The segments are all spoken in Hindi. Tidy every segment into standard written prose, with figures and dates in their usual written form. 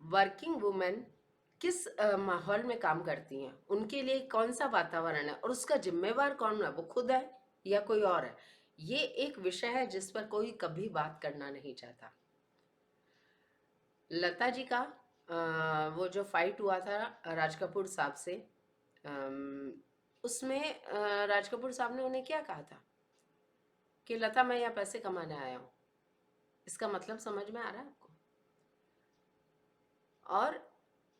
वर्किंग वुमेन किस माहौल में काम करती हैं, उनके लिए कौन सा वातावरण है और उसका जिम्मेवार कौन है, वो खुद है या कोई और है। ये एक विषय है जिस पर कोई कभी बात करना नहीं चाहता। लता जी का वो जो फाइट हुआ था राज कपूर साहब से, उसमें राज कपूर साहब ने उन्हें क्या कहा था कि लता मैं यहाँ पैसे कमाने आया हूँ। इसका मतलब समझ में आ रहा है आपको? और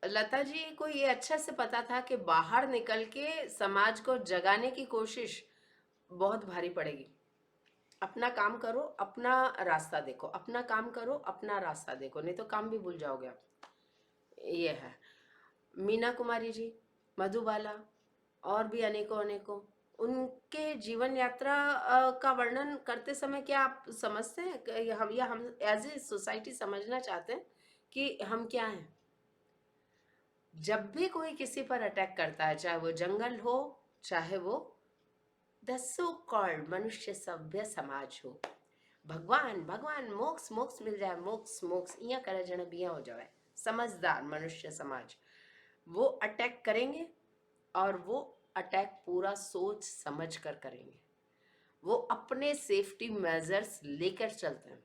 लता जी को ये अच्छा से पता था कि बाहर निकल के समाज को जगाने की कोशिश बहुत भारी पड़ेगी। अपना काम करो, अपना रास्ता देखो, अपना काम करो, अपना रास्ता देखो, नहीं तो काम भी भूल जाओगे आप। ये है। मीना कुमारी जी, मधुबाला और भी अनेकों अनेकों, उनके जीवन यात्रा का वर्णन करते समय क्या आप समझते हैं कि हम एज ए सोसाइटी समझना चाहते हैं कि हम क्या हैं? जब भी कोई किसी पर अटैक करता है, चाहे वो जंगल हो, चाहे वो द सो कॉल्ड मनुष्य सभ्य समाज हो, भगवान भगवान मोक्ष मोक्ष मिल जाए, मोक्ष मोक्ष इया करे जने बिया हो जाए, समझदार मनुष्य समाज वो अटैक करेंगे। और वो अटैक पूरा सोच समझ कर करेंगे। वो अपने सेफ्टी मेजर्स लेकर चलते हैं।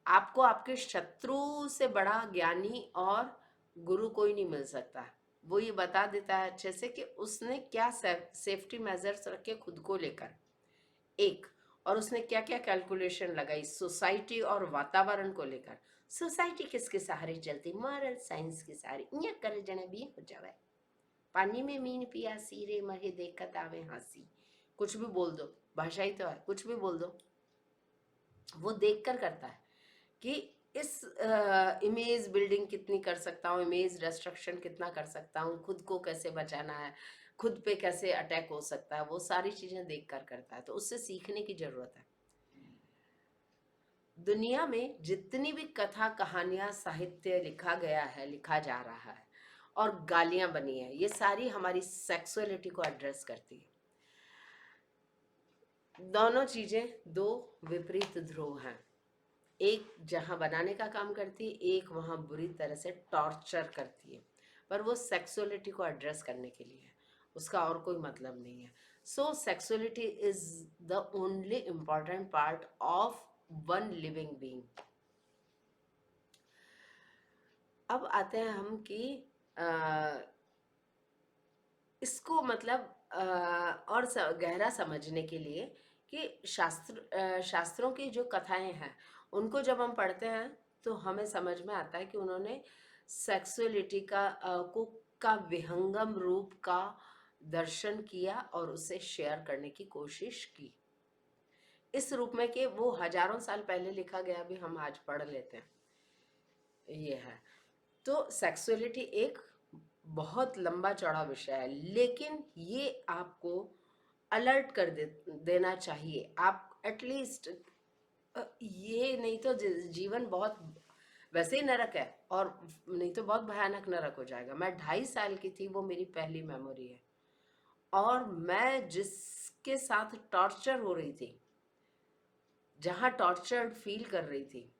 आपको आपके शत्रु से बड़ा ज्ञानी और गुरु कोई नहीं मिल सकता। वो ये बता देता है अच्छे से कि उसने क्या सेफ्टी मेजर्स रखे खुद को लेकर, एक, और उसने क्या क्या कैलकुलेशन लगाई सोसाइटी और वातावरण को लेकर। सोसाइटी किसके सहारे चलती? मॉरल साइंस के सहारे। इया करे जने भी हो जावे, पानी में मीन पिया सीरे महे देखत आवे हंसी। कुछ भी बोल दो, भाषा ही तो है, कुछ भी बोल दो। वो देख कर करता है कि इस इमेज बिल्डिंग कितनी कर सकता हूँ, इमेज डिस्ट्रक्शन कितना कर सकता हूँ, खुद को कैसे बचाना है, खुद पे कैसे अटैक हो सकता है, वो सारी चीजें देख कर करता है। तो उससे सीखने की जरूरत है। दुनिया में जितनी भी कथा कहानियां साहित्य लिखा गया है, लिखा जा रहा है और गालियां बनी है, ये सारी हमारी सेक्सुअलिटी को एड्रेस करती है। दोनों चीजें दो विपरीत ध्रुव हैं। एक जहाँ बनाने का काम करती है, एक वहाँ बुरी तरह से टॉर्चर करती है। पर वो सेक्सुअलिटी को एड्रेस करने के लिए है, उसका और कोई मतलब नहीं है। So sexuality is the only important part of one living being. अब आते हैं हम कि इसको मतलब और गहरा समझने के लिए कि शास्त्रों की जो कथाएं हैं उनको जब हम पढ़ते हैं तो हमें समझ में आता है कि उन्होंने सेक्सुअलिटी का विहंगम रूप का दर्शन किया और उसे शेयर करने की कोशिश की, इस रूप में कि वो हजारों साल पहले लिखा गया भी हम आज पढ़ लेते हैं। ये है। तो सेक्सुअलिटी एक बहुत लंबा चौड़ा विषय है, लेकिन ये आपको अलर्ट कर देना चाहिए। आप एटलीस्ट ये नहीं तो जीवन बहुत वैसे ही नरक है, और नहीं तो बहुत भयानक नरक हो जाएगा। मैं 2.5 साल की थी, वो मेरी पहली मेमोरी है। और मैं जिसके साथ टॉर्चर हो रही थी, जहाँ टॉर्चर्ड फील कर रही थी,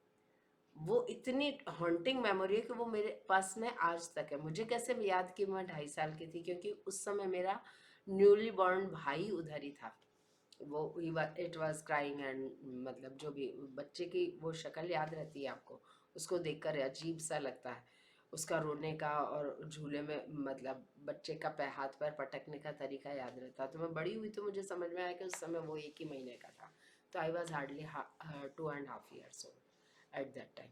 वो इतनी हॉन्टिंग मेमोरी है कि वो मेरे पास में आज तक है। मुझे कैसे याद कि मैं 2.5 साल की थी, क्योंकि उस समय मेरा न्यूली बॉर्न भाई उधर ही था। वो इट वाज क्राइंग एंड मतलब जो भी बच्चे की वो शक्ल याद रहती है आपको, उसको देखकर अजीब सा लगता है, उसका रोने का और झूले में मतलब बच्चे का हाथ पैर पटकने का तरीका याद रहता है। तो मैं बड़ी हुई तो मुझे समझ में आया कि उस समय वो 1 ही महीने का था। तो I was hardly 2.5 years old at that time.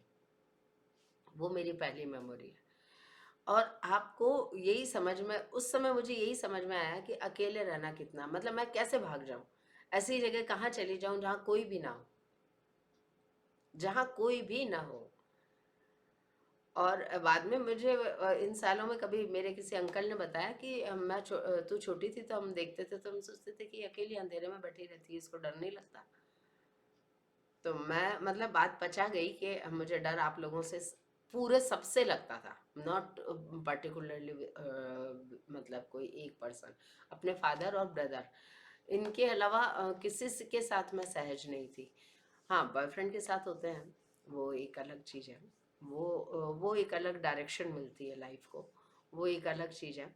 वो मेरी पहली मेमोरी है। और आपको यही समझ में, उस समय मुझे यही समझ में आया कि अकेले रहना कितना, मतलब मैं कैसे भाग जाऊं, ऐसी जगह कहाँ चली जाऊं जहां कोई भी ना हो, जहां कोई भी ना हो। और बाद में मुझे इन सालों में कभी मेरे किसी अंकल ने बताया कि तू छोटी थी तो हम देखते थे तो हम सोचते थे कि अकेली अंधेरे में बैठी रहती है, इसको डर नहीं लगता। तो मैं मतलब बात पचा गई कि मुझे डर आप लोगों से पूरे सबसे लगता था, नॉट पर्टिकुलरली मतलब कोई एक पर्सन, अपने फादर और ब्रदर, इनके अलावा किसी के साथ मैं सहज नहीं थी। हाँ, बॉयफ्रेंड के साथ होते हैं, वो एक अलग चीज़ है। वो एक अलग डायरेक्शन मिलती है लाइफ को, वो एक अलग चीज़ है।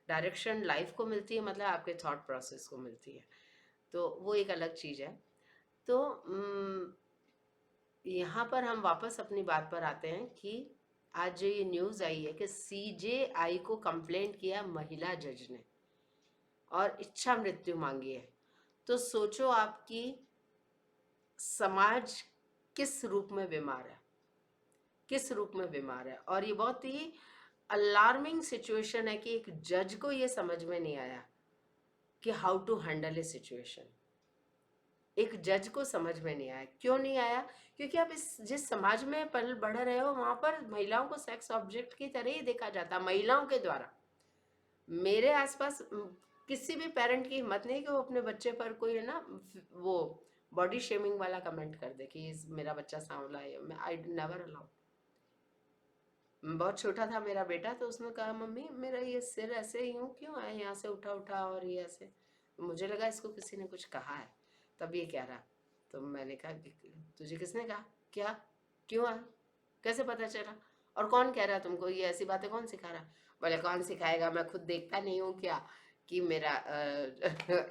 डायरेक्शन लाइफ को मिलती है, मतलब आपके थॉट प्रोसेस को मिलती है, तो वो एक अलग चीज़ है। तो यहाँ पर हम वापस अपनी बात पर आते हैं कि आज जो ये न्यूज़ आई है कि सीजेआई को कंप्लेंट किया महिला जज ने और इच्छा मृत्यु मांगी है। तो सोचो आपकी समाज किस रूप में बीमार है, किस रूप में बीमार है। और ये बहुत ही अलार्मिंग सिचुएशन है कि एक जज को ये समझ में नहीं आया कि how to handle a situation. एक जज को समझ में नहीं आया, क्यों नहीं आया? क्योंकि आप इस जिस समाज में पल बढ़ रहे हो वहां पर महिलाओं को सेक्स ऑब्जेक्ट की तरह ही देखा जाता है, महिलाओं के द्वारा। मेरे आसपास किसी भी पेरेंट की हिम्मत नहीं कि वो अपने बच्चे पर कोई है ना वो बॉडी शेमिंग वाला कमेंट कर दे कि मेरा बच्चा सांवला है। मैं आई नेवर अलाउ। बहुत छोटा था मेरा बेटा तो उसने कहा मम्मी मेरा ये सिर ऐसे ही यूं क्यों है, यहाँ से उठा उठा और ये ऐसे। मुझे लगा इसको किसी ने कुछ कहा है तब ये कह रहा। तो मैंने कहा तुझे किसने कहा, क्या, क्यों है, कैसे पता चला, और कौन कह रहा है तुमको, ये ऐसी बातें कौन सिखा रहा? बोले कौन सिखाएगा, मैं खुद देखता नहीं हूँ क्या कि मेरा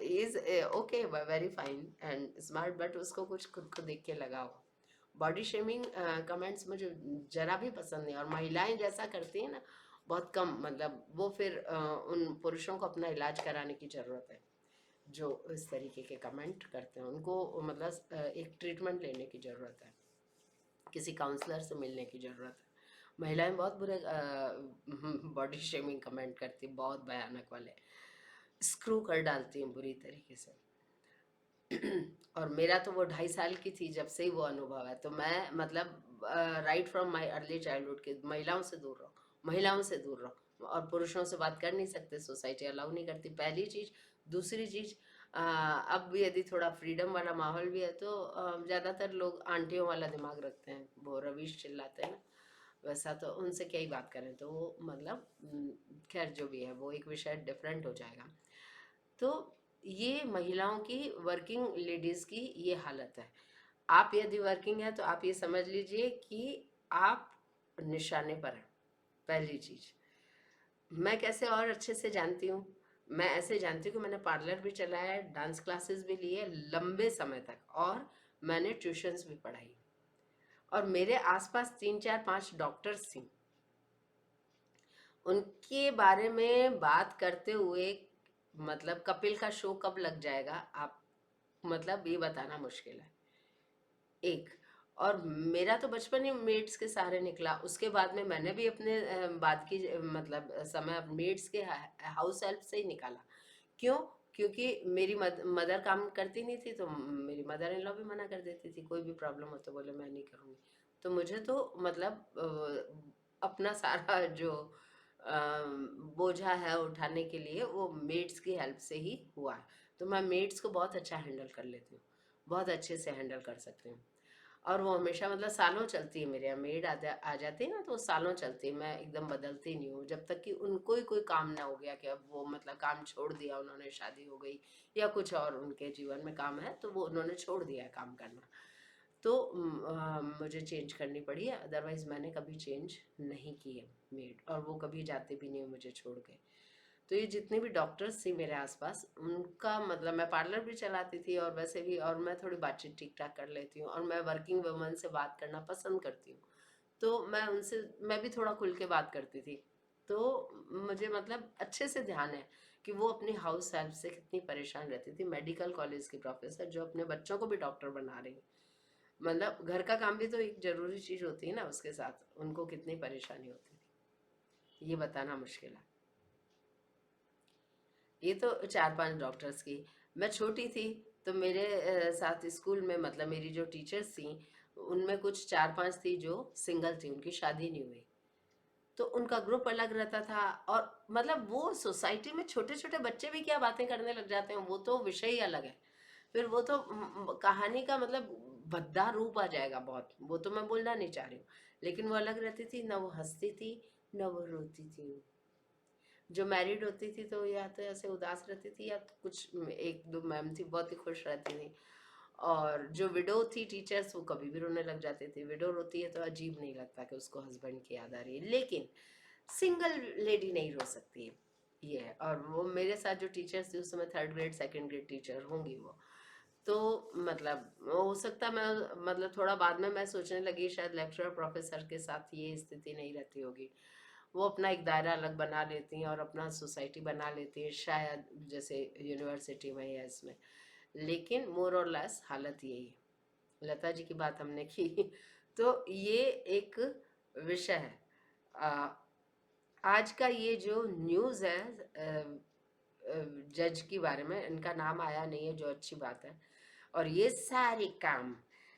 is okay very fine and smart, but उसको कुछ खुद को देख के लगा हो। बॉडी शेमिंग कमेंट्स मुझे जरा भी पसंद नहीं। और महिलाएं जैसा करती हैं ना बहुत कम, मतलब वो फिर उन पुरुषों को अपना इलाज कराने की ज़रूरत है जो इस तरीके के कमेंट करते हैं। उनको मतलब एक ट्रीटमेंट लेने की ज़रूरत है, किसी काउंसलर से मिलने की ज़रूरत है। महिलाएं बहुत बुरे बॉडी शेमिंग कमेंट करती, बहुत भयानक वाले, स्क्रू कर डालती हैं बुरी तरीके से। और मेरा तो वो 2.5 साल की थी जब से ही वो अनुभव है। तो मैं मतलब right from my early childhood के महिलाओं से दूर रहो, महिलाओं से दूर रहो। और पुरुषों से बात कर नहीं सकते, सोसाइटी अलाउ नहीं करती, पहली चीज़। दूसरी चीज़, अब भी यदि थोड़ा फ्रीडम वाला माहौल भी है तो ज़्यादातर लोग आंटियों वाला दिमाग रखते हैं, वो रवीश चिल्लाते हैं ना, वैसा। तो उनसे क्या ही बात करें, तो वो मतलब खैर जो भी है वो एक विषय डिफरेंट हो जाएगा। तो ये महिलाओं की, वर्किंग लेडीज़ की ये हालत है। आप यदि वर्किंग है तो आप ये समझ लीजिए कि आप निशाने पर हैं। पहली चीज़, मैं कैसे और अच्छे से जानती हूँ, मैं ऐसे जानती हूँ कि मैंने पार्लर भी चलाया है, डांस क्लासेस भी लिए लंबे समय तक, और मैंने ट्यूशन्स भी पढ़ाई। और मेरे आसपास 3 4 5 डॉक्टर्स थी, उनके बारे में बात करते हुए मतलब कपिल का शो कब लग जाएगा आप मतलब ये बताना मुश्किल है। एक, और मेरा तो बचपन ही मेड्स के सहारे निकला। उसके बाद में मैंने भी अपने बाद की मतलब समय मेड्स के हाउस हेल्प से ही निकाला। क्यों? क्योंकि मेरी मदर काम करती नहीं थी, तो मेरी मदर इन लॉ भी मना कर देती थी, कोई भी प्रॉब्लम हो तो बोले मैं नहीं करूँगी। तो मुझे तो मतलब अपना सारा जो बोझा है उठाने के लिए वो मेड्स की हेल्प से ही हुआ है। तो मैं मेड्स को बहुत अच्छा हैंडल कर लेती हूँ, बहुत अच्छे से हैंडल कर सकती हूँ। और वो हमेशा मतलब सालों चलती है, मेरे यहाँ मेड आ जाती है ना, तो वो सालों चलती है, मैं एकदम बदलती नहीं हूँ जब तक कि उनको ही कोई काम ना हो गया कि अब वो मतलब काम छोड़ दिया उन्होंने, शादी हो गई या कुछ और उनके जीवन में काम है तो वो उन्होंने छोड़ दिया है काम करना, तो मुझे चेंज करनी पड़ी है। अदरवाइज़ मैंने कभी चेंज नहीं की है मेड, और वो कभी जाते भी नहीं मुझे छोड़ के। तो ये जितने भी डॉक्टर्स थे मेरे आसपास, उनका मतलब मैं पार्लर भी चलाती थी और वैसे भी, और मैं थोड़ी बातचीत ठीक ठाक कर लेती हूँ, और मैं वर्किंग वुमन से बात करना पसंद करती हूँ। तो मैं भी थोड़ा खुल के बात करती थी। तो मुझे मतलब अच्छे से ध्यान है कि वो अपनी हाउस हेल्प से कितनी परेशान रहती थी, मेडिकल कॉलेज की प्रोफेसर जो अपने बच्चों को भी डॉक्टर बना रही है। मतलब घर का काम भी तो एक जरूरी चीज होती है ना, उसके साथ उनको कितनी परेशानी होती थी ये बताना मुश्किल है। ये तो 4 5 डॉक्टर्स की। मैं छोटी थी तो मेरे साथ स्कूल में मतलब मेरी जो टीचर्स थी उनमें कुछ 4 5 थी जो सिंगल थी, उनकी शादी नहीं हुई, तो उनका ग्रुप अलग रहता था। और मतलब वो सोसाइटी में छोटे छोटे बच्चे भी क्या बातें करने लग जाते हैं वो तो विषय ही अलग है। फिर वो तो कहानी का मतलब भद्दा रूप आ जाएगा बहुत, वो तो मैं बोलना नहीं चाह रही हूँ। लेकिन वो अलग रहती थी, ना वो हंसती थी ना वो रोती थी। जो मैरिड होती थी तो या तो ऐसे उदास रहती थी, या कुछ एक दो मैम थी बहुत ही खुश रहती थी। और जो विडो थी टीचर्स, वो कभी भी रोने लग जाते थे। विडो रोती है तो अजीब नहीं लगता कि उसको हस्बैंड की याद आ रही है, लेकिन सिंगल लेडी नहीं रो सकती है, ये है। और वो मेरे साथ जो टीचर्स थी उस समय third grade second grade teacher होंगी वो, तो मतलब हो सकता मैं, मतलब थोड़ा बाद में मैं सोचने लगी शायद लेक्चरर प्रोफेसर के साथ ये स्थिति नहीं रहती होगी, वो अपना एक दायरा अलग बना लेती हैं और अपना सोसाइटी बना लेती है शायद, जैसे यूनिवर्सिटी में या इसमें। लेकिन मोर और लेस हालत यही है। लता जी की बात हमने की तो ये एक विषय है। आज का ये जो न्यूज़ है जज के बारे में, इनका नाम आया नहीं है, जो अच्छी बात है। और ये सारे काम,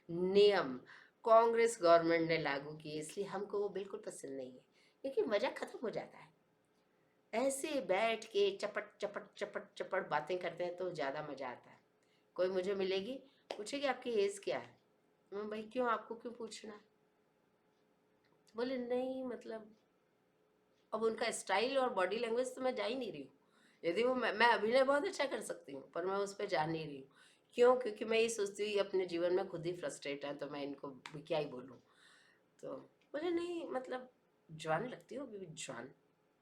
नियम कांग्रेस गवर्नमेंट ने लागू किए, इसलिए हमको वो बिल्कुल पसंद नहीं है, क्योंकि मजा खत्म हो जाता है। ऐसे बैठ के चपट चपट चपट चपट बातें करते हैं तो ज़्यादा मज़ा आता है। कोई मुझे मिलेगी, पूछेगी आपकी एज क्या है, मैं भाई क्यों, आपको क्यों पूछना है? बोले नहीं मतलब, अब उनका स्टाइल और बॉडी लैंग्वेज तो मैं जा ही नहीं रही हूँ। यदि वो मैं अभिनय बहुत अच्छा कर सकती हूँ, पर मैं उस पर जा नहीं रही हूँ। क्यों? क्योंकि मैं ये सोचती हूँ ये अपने जीवन में खुद ही फ्रस्ट्रेट है, तो मैं इनको भी क्या ही बोलूँ। तो बोले नहीं मतलब, जवान लगती हो अभी भी, जवान।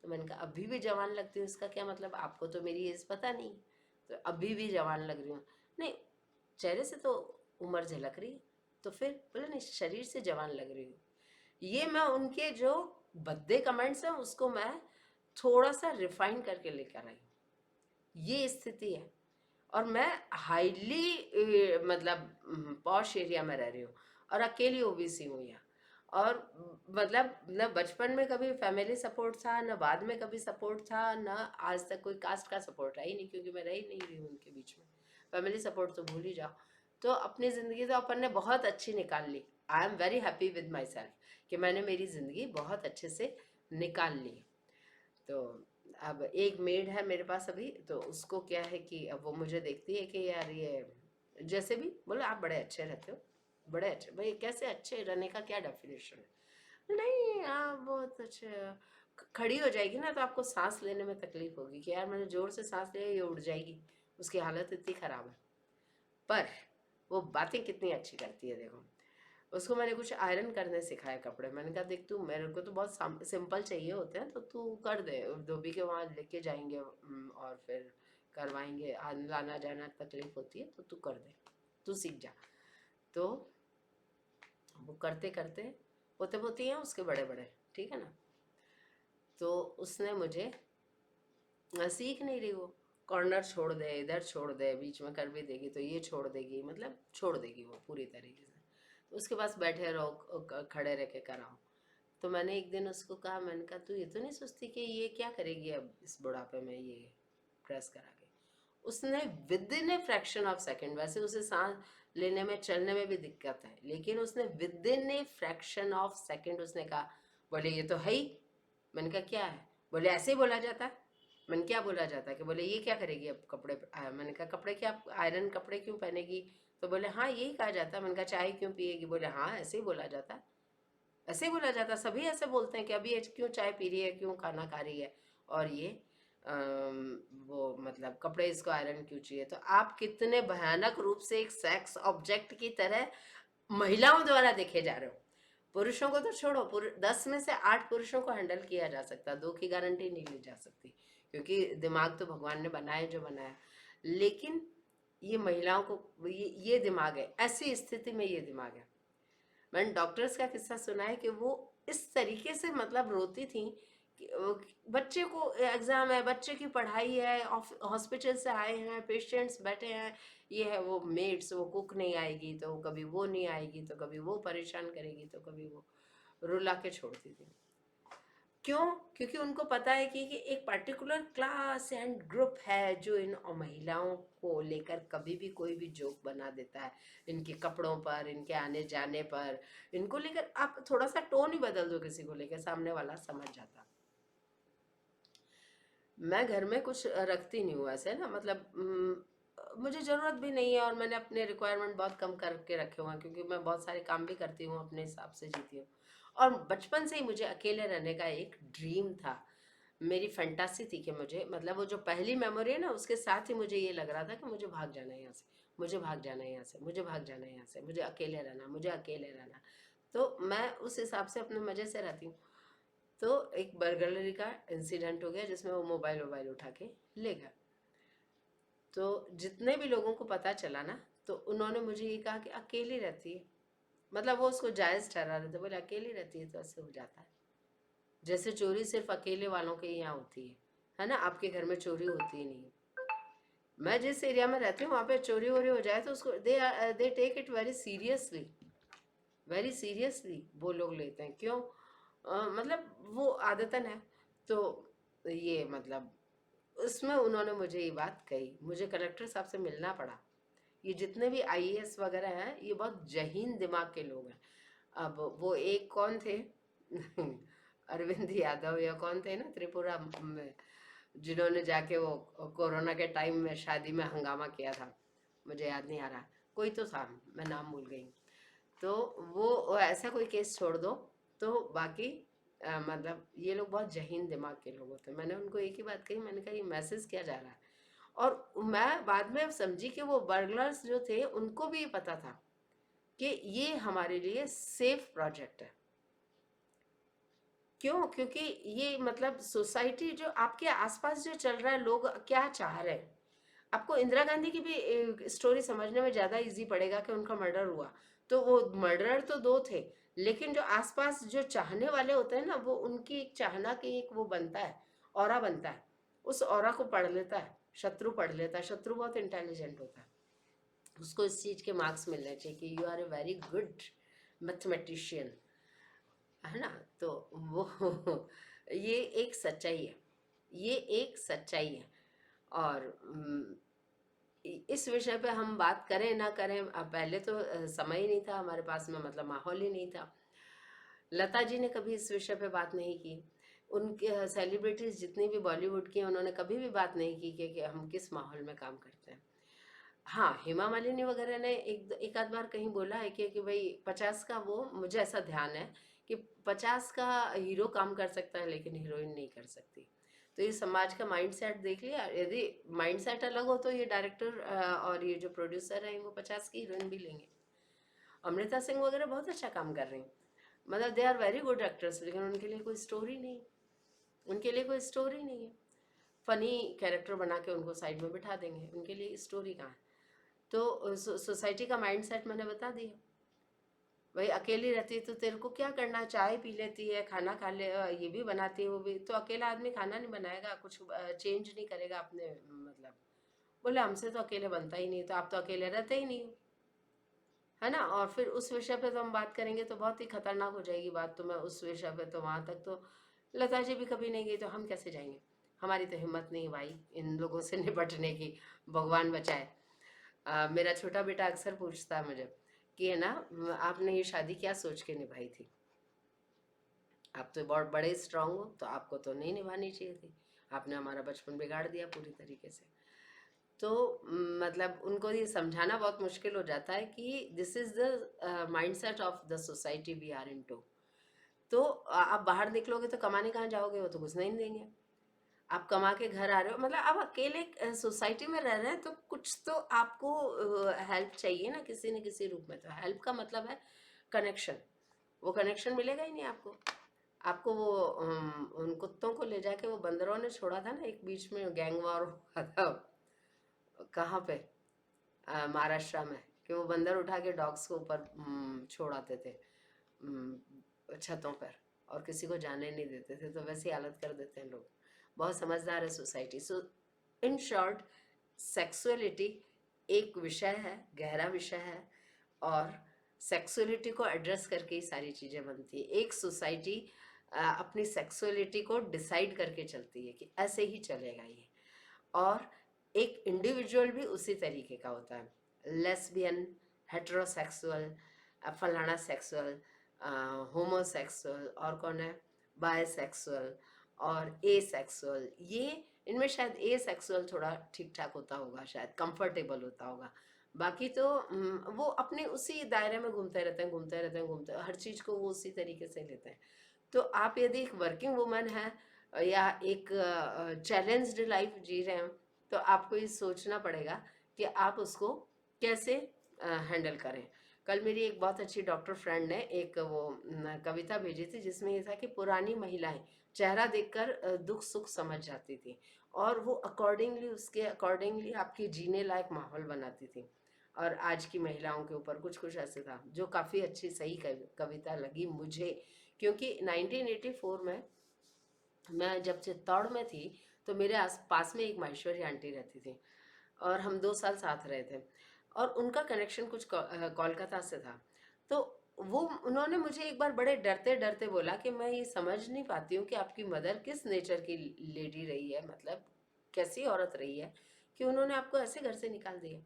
तो मैंने कहा अभी भी जवान लगती हूँ इसका क्या मतलब, आपको तो मेरी एज पता नहीं, तो अभी भी जवान लग रही हूँ। नहीं, चेहरे से तो उम्र झलक रही है। तो फिर बोले नहीं, शरीर से जवान लग रही हूँ। ये मैं उनके जो भद्दे कमेंट्स हैं उसको मैं थोड़ा सा रिफाइन करके लेकर आई, ये स्थिति है। और मैं हाईली मतलब पॉश एरिया में रह रही हूँ, और अकेली ओबीसी हूँ यहाँ। और मतलब न बचपन में कभी फैमिली सपोर्ट था, न बाद में कभी सपोर्ट था, न आज तक कोई कास्ट का सपोर्ट है ही नहीं, क्योंकि मैं रह ही नहीं रही हूँ उनके बीच में। फैमिली सपोर्ट तो भूल ही जाओ। तो अपनी ज़िंदगी तो अपन ने बहुत अच्छी निकाल ली। I am very happy with myself कि मैंने मेरी ज़िंदगी बहुत अच्छे से निकाल ली। तो अब एक मेड है मेरे पास अभी, तो उसको क्या है कि अब वो मुझे देखती है कि यार ये जैसे भी बोले, आप बड़े अच्छे रहते हो, बड़े अच्छे। भाई कैसे अच्छे रहने का क्या डेफिनेशन है? नहीं आप बहुत अच्छे। खड़ी हो जाएगी ना तो आपको सांस लेने में तकलीफ होगी कि यार मैंने जोर से सांस लिया, ये उड़ जाएगी, उसकी हालत इतनी खराब है। पर वो बातें कितनी अच्छी करती है देखो। उसको मैंने कुछ आयरन करने सिखाए कपड़े, मैंने कहा देख तू, मेरे को तो बहुत सिंपल चाहिए होते हैं, तो तू कर दे, धोबी के वहाँ लेके जाएंगे और फिर करवाएंगे, लाना जाना तकलीफ होती है, तो तू कर दे, तू सीख जा। तो वो करते करते, पोते पोती हैं उसके बड़े बड़े, ठीक है ना। तो उसने मुझे, सीख नहीं रही वो, कॉर्नर छोड़ दे, इधर छोड़ दे, बीच में कर भी देगी तो ये छोड़ देगी, मतलब छोड़ देगी वो पूरी तरीके से। तो उसके पास बैठे रहो, खड़े रह के कराओ। तो मैंने एक दिन उसको कहा, मैंने कहा तू ये तो नहीं सोचती कि ये क्या करेगी अब इस बुढ़ापे में ये प्रेस करा के? उसने with in a fraction of second, वैसे उसे सांस लेने में चलने में भी दिक्कत है, लेकिन उसने with in a fraction of second उसने कहा, बोले ये तो है ही। मैंने कहा क्या है? बोले ऐसे ही बोला जाता है। मैंने क्या बोला जाता है? कि बोले ये क्या करेगी अब कपड़े मैंने कहा कपड़े क्या, आयरन कपड़े क्यों पहनेगी? तो बोले हाँ यही कहा जाता है। मैंने कहा चाय क्यों पिएगी? बोले हाँ ऐसे ही बोला जाता है, ऐसे ही बोला जाता है, सभी ऐसे बोलते हैं कि अभी ये क्यों चाय पी रही है, क्यों खाना खा रही है, और ये वो मतलब कपड़े इसको आयरन क्यों चाहिए? तो आप कितने भयानक रूप से एक सेक्स ऑब्जेक्ट की तरह महिलाओं द्वारा देखे जा रहे हो। पुरुषों को तो छोड़ो, 10 में से 8 पुरुषों को हैंडल किया जा सकता, 2 की गारंटी नहीं ली जा सकती, क्योंकि दिमाग तो भगवान ने बनाया जो बनाया। लेकिन ये महिलाओं को ये दिमाग है, ऐसी स्थिति में ये दिमाग है। मैंने डॉक्टर्स का किस्सा सुना है कि वो इस तरीके से मतलब रोती थी कि बच्चे को एग्जाम है, बच्चे की पढ़ाई है, हॉस्पिटल से आए हैं, पेशेंट्स बैठे हैं, ये है, वो मेड्स, वो कुक नहीं आएगी तो कभी वो नहीं आएगी, तो कभी वो परेशान करेगी, तो कभी वो, रुला के छोड़ती थी। क्यों? क्योंकि उनको पता है कि एक पर्टिकुलर क्लास एंड ग्रुप है जो इन महिलाओं को लेकर कभी भी कोई भी जोक बना देता है, इनके कपड़ों पर, इनके आने जाने पर, इनको लेकर आप थोड़ा सा टोन ही बदल दो किसी को लेकर, सामने वाला समझ जाता। मैं घर में कुछ रखती नहीं हूँ ऐसे ना, मतलब मुझे ज़रूरत भी नहीं है, और मैंने अपने रिक्वायरमेंट बहुत कम करके रखे हुए हैं, क्योंकि मैं बहुत सारे काम भी करती हूँ, अपने हिसाब से जीती हूँ। और बचपन से ही मुझे अकेले रहने का एक ड्रीम था, मेरी फैंटासी थी कि मुझे, मतलब वो जो पहली मेमोरी है ना, उसके साथ ही मुझे ये लग रहा था कि मुझे भाग जाना है यहाँ से, मुझे भाग जाना है यहाँ से, मुझे भाग जाना है यहाँ से, मुझे अकेले रहना, मुझे अकेले रहना। तो मैं उस हिसाब से अपने मज़े से रहती हूँ। तो एक बर्गलरी का इंसिडेंट हो गया जिसमें वो मोबाइल वोबाइल उठा के ले गया। तो जितने भी लोगों को पता चला ना, तो उन्होंने मुझे ये कहा कि अकेली रहती है, मतलब वो उसको जायज़ ठहरा रहे थे, बोले अकेली रहती है तो ऐसे हो जाता है। जैसे चोरी सिर्फ अकेले वालों के यहाँ होती है ना, आपके घर में चोरी होती ही नहीं। मैं जिस एरिया में रहती हूँ वहाँ पे चोरी वोरी हो जाए तो उसको they take it very seriously, very seriously वो लोग लेते हैं। क्यों? मतलब वो आदतन है। तो ये मतलब उसमें उन्होंने मुझे ये बात कही, मुझे कलेक्टर साहब से मिलना पड़ा। ये जितने भी आईएएस वगैरह हैं ये बहुत जहीन दिमाग के लोग हैं। अब वो एक कौन थे अरविंद यादव या कौन थे ना त्रिपुरा में, जिन्होंने जाके वो कोरोना के टाइम में शादी में हंगामा किया था, मुझे याद नहीं आ रहा, कोई तो था, मैं नाम भूल गई। तो वो ऐसा कोई केस छोड़ दो, तो बाकी मतलब ये लोग बहुत जहीन दिमाग के लोग होते हैं। मैंने उनको एक ही बात कही, मैंने कहा ये मैसेज किया जा रहा है। और मैं बाद में समझी कि वो बर्गलर्स जो थे उनको भी पता था कि ये हमारे लिए सेफ प्रोजेक्ट है। क्यों? क्योंकि ये मतलब सोसाइटी जो आपके आसपास जो चल रहा है, लोग क्या चाह रहे हैं। आपको इंदिरा गांधी की भी स्टोरी समझने में ज़्यादा इजी पड़ेगा कि उनका मर्डर हुआ, तो वो मर्डरर तो दो थे, लेकिन जो आसपास जो चाहने वाले होते हैं ना, वो उनकी एक चाहना की एक वो बनता है, ऑरा बनता है। उस ऑरा को पढ़ लेता है शत्रु, पढ़ लेता है शत्रु, बहुत इंटेलिजेंट होता है। उसको इस चीज़ के मार्क्स मिलने चाहिए कि you are a very good mathematician, है ना। तो वो ये एक सच्चाई है, ये एक सच्चाई है। और इस विषय पे हम बात करें ना करें, पहले तो समय ही नहीं था हमारे पास में, मतलब माहौल ही नहीं था। लता जी ने कभी इस विषय पे बात नहीं की। उनके सेलिब्रिटीज जितनी भी बॉलीवुड की हैं, उन्होंने कभी भी बात नहीं की कि हम किस माहौल में काम करते हैं। हाँ, हेमा मालिनी वगैरह ने एक आध बार कहीं बोला है कि भाई 50 का वो, मुझे ऐसा ध्यान है कि 50 का हीरो काम कर सकता है लेकिन हीरोइन नहीं कर सकती। तो ये समाज का माइंडसेट देख लिया। यदि माइंडसेट अलग हो तो ये डायरेक्टर और ये जो प्रोड्यूसर हैं वो 50 की हीरोइन भी लेंगे। अमृता सिंह वगैरह बहुत अच्छा काम कर रही हैं, मतलब they are very good actors, लेकिन उनके लिए कोई स्टोरी नहीं, उनके लिए कोई स्टोरी नहीं है। फनी कैरेक्टर बना के उनको साइड में बिठा देंगे, उनके लिए स्टोरी कहाँ है। तो सोसाइटी का माइंडसेट मैंने बता दिया। भाई अकेली रहती है तो तेरे को क्या करना, चाय पी लेती है, खाना खा ले, ये भी बनाती है वो भी, तो अकेला आदमी खाना नहीं बनाएगा, कुछ चेंज नहीं करेगा अपने, मतलब बोले हमसे तो अकेले बनता ही नहीं, तो आप तो अकेले रहते ही नहीं हो, है ना। और फिर उस विषय पे तो हम बात करेंगे तो बहुत ही खतरनाक हो जाएगी बात। तो मैं उस विषय पे तो वहां तक तो लता जी भी कभी नहीं गई, तो हम कैसे जाएंगे। हमारी तो हिम्मत नहीं भाई इन लोगों से निपटने की, भगवान बचाए। मेरा छोटा बेटा अक्सर पूछता है मुझे कि है ना, आपने ये शादी क्या सोच के निभाई थी, आप तो बहुत बड़े स्ट्रांग हो, तो आपको तो नहीं निभानी चाहिए थी, आपने हमारा बचपन बिगाड़ दिया पूरी तरीके से। तो मतलब उनको ये समझाना बहुत मुश्किल हो जाता है कि this is the mindset of the society we are into. तो आप बाहर निकलोगे तो कमाने कहाँ जाओगे, वो तो कुछ नहीं देंगे। आप कमा के घर आ रहे हो, मतलब आप अकेले सोसाइटी में रह रहे हैं, तो कुछ तो आपको हेल्प चाहिए ना, किसी न किसी रूप में। तो हेल्प का मतलब है कनेक्शन, वो कनेक्शन मिलेगा ही नहीं आपको। आपको वो उन कुत्तों को ले जाके वो बंदरों ने छोड़ा था ना, एक बीच में गैंग वॉर हुआ था, कहाँ पे, महाराष्ट्र में, कि वो बंदर उठा के डॉग्स को ऊपर छोड़ाते थे छतों पर, और किसी को जाने नहीं देते थे। तो वैसी हालत कर देते हैं लोग। बहुत समझदार है society. So in short, sexuality एक विषय है, गहरा विषय है, और सेक्सुअलिटी को एड्रेस करके ही सारी चीज़ें बनती है। एक सोसाइटी अपनी सेक्सुअलिटी को डिसाइड करके चलती है कि ऐसे ही चलेगा ये, और एक इंडिविजुअल भी उसी तरीके का होता है। लेस्बियन, हेट्रोसेक्सुअल, फलाना सेक्सुअल, होमोसेक्सुअल, और कौन है, बायसेक्सुअल और ए सेक्सुअल। ये इनमें शायद ए सेक्सुअल थोड़ा ठीक ठाक होता होगा, शायद कंफर्टेबल होता होगा। बाकी तो वो अपने उसी दायरे में घूमते रहते हैं, घूमते रहते हैं, घूमते, हर चीज़ को वो उसी तरीके से लेते हैं। तो आप यदि एक वर्किंग वुमन है या एक चैलेंज्ड लाइफ जी रहे हैं, तो आपको ये सोचना पड़ेगा कि आप उसको कैसे हैंडल करें। कल मेरी एक बहुत अच्छी डॉक्टर फ्रेंड ने एक वो कविता भेजी थी जिसमें ये था कि पुरानी महिलाएं चेहरा देखकर दुख सुख समझ जाती थी और वो अकॉर्डिंगली उसके अकॉर्डिंगली आपकी जीने लायक माहौल बनाती थी। और आज की महिलाओं के ऊपर कुछ कुछ ऐसे था जो काफ़ी अच्छी सही कविता लगी मुझे, क्योंकि 1984 में मैं जब चित्तौड़ में थी तो मेरे आस पास में एक माहेश्वरी आंटी रहती थी और हम 2 साल साथ रहे थे और उनका कनेक्शन कुछ कोलकाता से था। तो वो उन्होंने मुझे एक बार बड़े डरते डरते बोला कि मैं ये समझ नहीं पाती हूँ कि आपकी मदर किस नेचर की लेडी रही है, मतलब कैसी औरत रही है कि उन्होंने आपको ऐसे घर से निकाल दिया,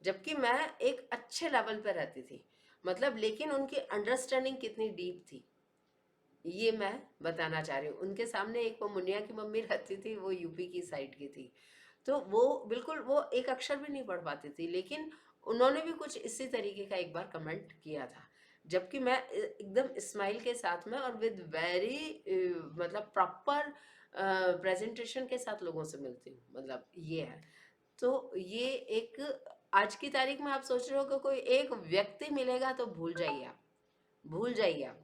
जबकि मैं एक अच्छे लेवल पर रहती थी, मतलब लेकिन उनकी अंडरस्टैंडिंग कितनी डीप थी ये मैं बताना चाह रही हूँ। उनके सामने एक वो मुनिया की मम्मी रहती थी, वो यूपी की साइड की थी, तो वो बिल्कुल वो एक अक्षर भी नहीं पढ़ पाती थी, लेकिन उन्होंने भी कुछ इसी तरीके का एक बार कमेंट किया था, जबकि मैं एकदम स्माइल के साथ में और विद वेरी मतलब प्रॉपर प्रेजेंटेशन के साथ लोगों से मिलती हूँ, मतलब ये है। तो ये एक आज की तारीख में आप सोच रहे हो कि कोई एक व्यक्ति मिलेगा तो भूल जाइए आप, भूल जाइए आप।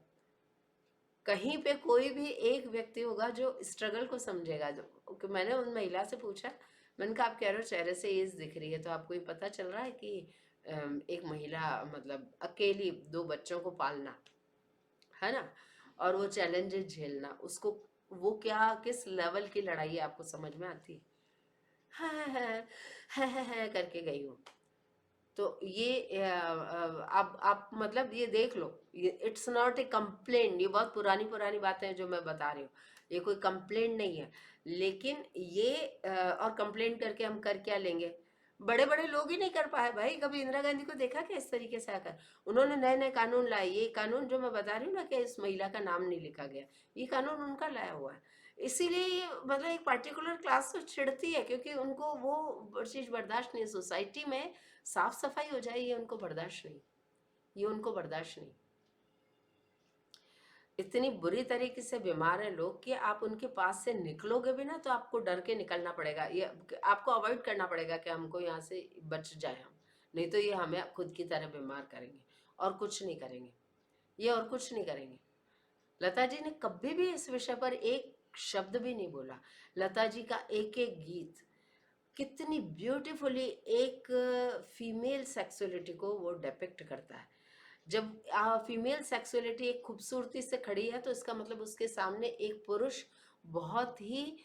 कहीं पे कोई भी एक व्यक्ति होगा जो स्ट्रगल को समझेगा। जो कि मैंने उन महिला से पूछा, मैंने कहा आप कह रहे हो चेहरे से एज दिख रही है, तो आपको ये पता चल रहा है कि एक महिला मतलब अकेली 2 बच्चों को पालना है ना, और वो चैलेंजेस झेलना, उसको वो क्या किस लेवल की लड़ाई है आपको समझ में आती है करके गई हूँ। तो ये आप मतलब ये देख लो, ये इट्स नॉट ए कंप्लेंट, ये बहुत पुरानी पुरानी बातें हैं जो मैं बता रही हूँ, ये कोई कंप्लेंट नहीं है। लेकिन ये और कंप्लेंट करके हम कर क्या लेंगे, बड़े बड़े लोग ही नहीं कर पाए भाई। कभी इंदिरा गांधी को देखा क्या इस तरीके से आकर, उन्होंने नए नए कानून लाए। ये कानून जो मैं बता रही हूँ ना कि इस महिला का नाम नहीं लिखा गया, ये कानून उनका लाया हुआ है। इसीलिए ये मतलब एक पर्टिकुलर क्लास तो चिढ़ती है, क्योंकि उनको वो चीज़ बर्दाश्त नहीं है सोसाइटी में। साफ सफाई हो जाए ये उनको बर्दाश्त नहीं, ये उनको बर्दाश्त नहीं। इतनी बुरी तरीके से बीमार है लोग कि आप उनके पास से निकलोगे भी ना तो आपको डर के निकलना पड़ेगा, ये आपको अवॉइड करना पड़ेगा कि हमको यहाँ से बच जाए हम, नहीं तो ये हमें खुद की तरह बीमार करेंगे और कुछ नहीं करेंगे, ये और कुछ नहीं करेंगे। लता जी ने कभी भी इस विषय पर एक शब्द भी नहीं बोला। लता जी का एक एक गीत कितनी ब्यूटीफुली एक फीमेल सेक्सुअलिटी को वो डिपिक्ट करता है। जब फीमेल सेक्सुअलिटी एक खूबसूरती से खड़ी है तो इसका मतलब उसके सामने एक पुरुष बहुत ही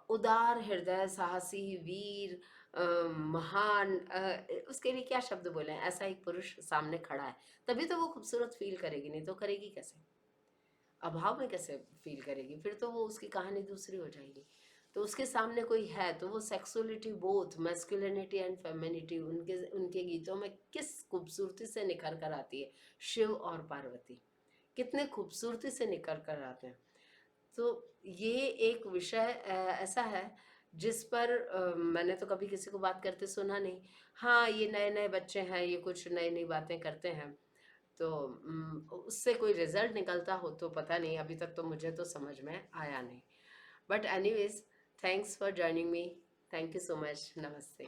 उदार हृदय, साहसी, वीर, महान, उसके लिए क्या शब्द बोले, ऐसा एक पुरुष सामने खड़ा है, तभी तो वो खूबसूरत फील करेगी, नहीं तो करेगी कैसे, अभाव में कैसे फील करेगी, फिर तो वो उसकी कहानी दूसरी हो जाएगी। तो उसके सामने कोई है तो वो sexuality, both masculinity and femininity उनके उनके गीतों में किस खूबसूरती से निखर कर आती है। शिव और पार्वती कितने खूबसूरती से निखर कर आते हैं। तो ये एक विषय ऐसा है जिस पर मैंने तो कभी किसी को बात करते सुना नहीं। हाँ, ये नए नए बच्चे हैं, ये कुछ नई नई बातें करते हैं, तो उससे कोई रिजल्ट निकलता हो तो पता नहीं, अभी तक तो मुझे तो समझ में आया नहीं। But anyways, thanks for joining me, thank you so much, नमस्ते।